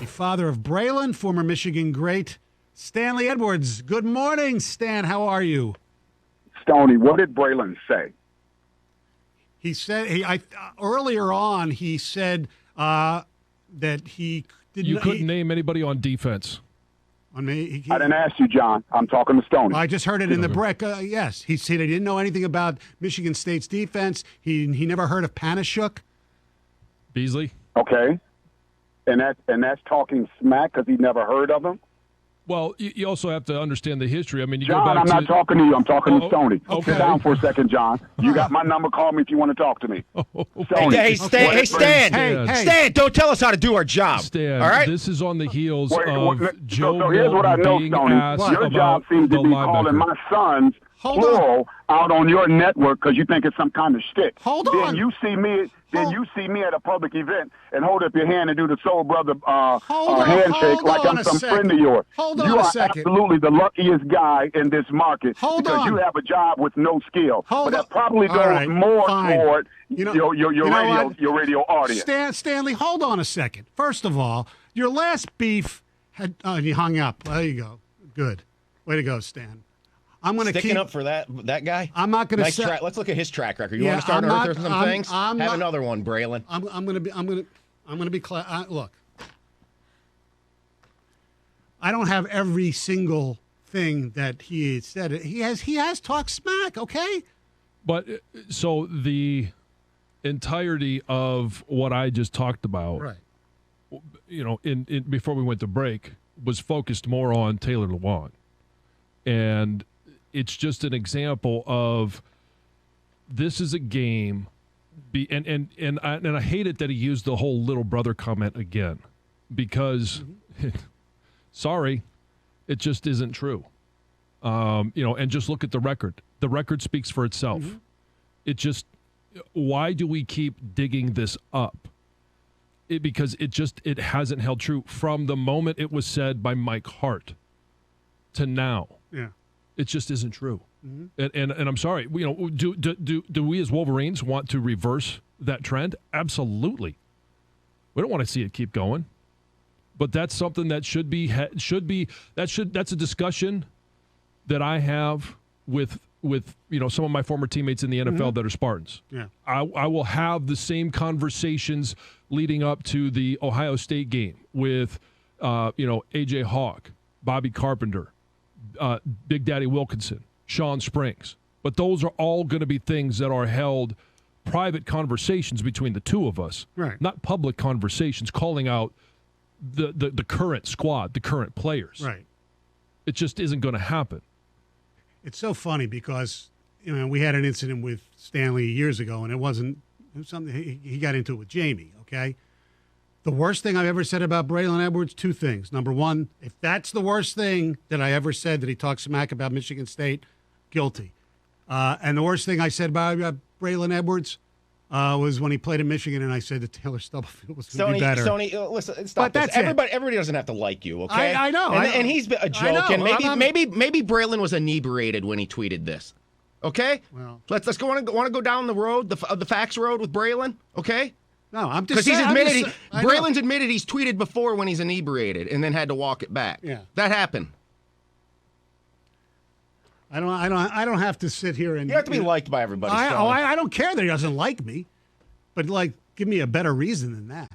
the father of Braylon, former Michigan great Stanley Edwards. Good morning, Stan. How are you? Stoney, what did Braylon say? He said earlier on. He said that he didn't. You couldn't name anybody on defense. On me, I didn't ask you, John. I'm talking to Stoney. I just heard it in the break. Yes, he said he didn't know anything about Michigan State's defense. He never heard of Panashuk. Beasley. Okay, and that's talking smack because he never heard of him. Well, you also have to understand the history. I mean, John, go back I'm not talking to you. I'm talking to Stoney. Okay. Sit down for a second, John. You got my number. Call me if you want to talk to me. Stoney. Hey, Stan. Stan, don't tell us how to do our job. Stan, all right? This is on the heels Wait, of Joe so here's what I know, being Stoney. asked Your job about seems to the be calling linebacker. my sons plural out on your network because you think it's some kind of shtick. Hold on. Then you see me at a public event and hold up your hand and do the soul brother handshake like I'm some friend of yours. Hold on you a are second. absolutely the luckiest guy in this market because you have a job with no skill. But that probably goes more toward your radio audience. Stanley, hold on a second. First of all, your last beef had you hung up. There you go. Good. Way to go, Stan. I'm going to keep up for that guy. I'm not going to say. Let's look at his track record. You want to start earth or some things? Have another one, Braylon. I'm going to be look. I don't have every single thing that he said. He has talked smack, okay? But so the entirety of what I just talked about, right? In before we went to break, was focused more on Taylor Lewan, and it's just an example of this is a game, and I hate it that he used the whole little brother comment again, because, sorry, it just isn't true. And just look at the record. The record speaks for itself. Mm-hmm. It just, why do we keep digging this up? Because it hasn't held true from the moment it was said by Mike Hart to now. Yeah. It just isn't true. Mm-hmm. And I'm sorry. Do we as Wolverines want to reverse that trend? Absolutely. We don't want to see it keep going. But that's something that that's a discussion that I have with some of my former teammates in the NFL that are Spartans. Yeah. I will have the same conversations leading up to the Ohio State game with AJ Hawk, Bobby Carpenter, Big Daddy Wilkinson, Sean Springs. But those are all going to be things that are held private conversations between the two of us, right? Not public conversations calling out the current squad, the current players. Right. It just isn't going to happen. It's so funny because we had an incident with Stanley years ago, and it was something he got into it with Jamie. Okay. The worst thing I've ever said about Braylon Edwards, two things. Number one, if that's the worst thing that I ever said, that he talks smack about Michigan State, guilty. And the worst thing I said about Braylon Edwards was when he played in Michigan, and I said that Taylor Stubblefield was going to be better. Stoney, listen, stop this. Everybody doesn't have to like you, okay? I know. And he's a joke, and maybe Braylon was inebriated when he tweeted this, okay? Well, let's go. Want to go down the road, the facts road with Braylon, okay? No, I'm just because he's admitted Braylon's admitted he's tweeted before when he's inebriated and then had to walk it back. Yeah, that happened. I don't have to sit here and you have to be liked by everybody. I don't care that he doesn't like me, but give me a better reason than that.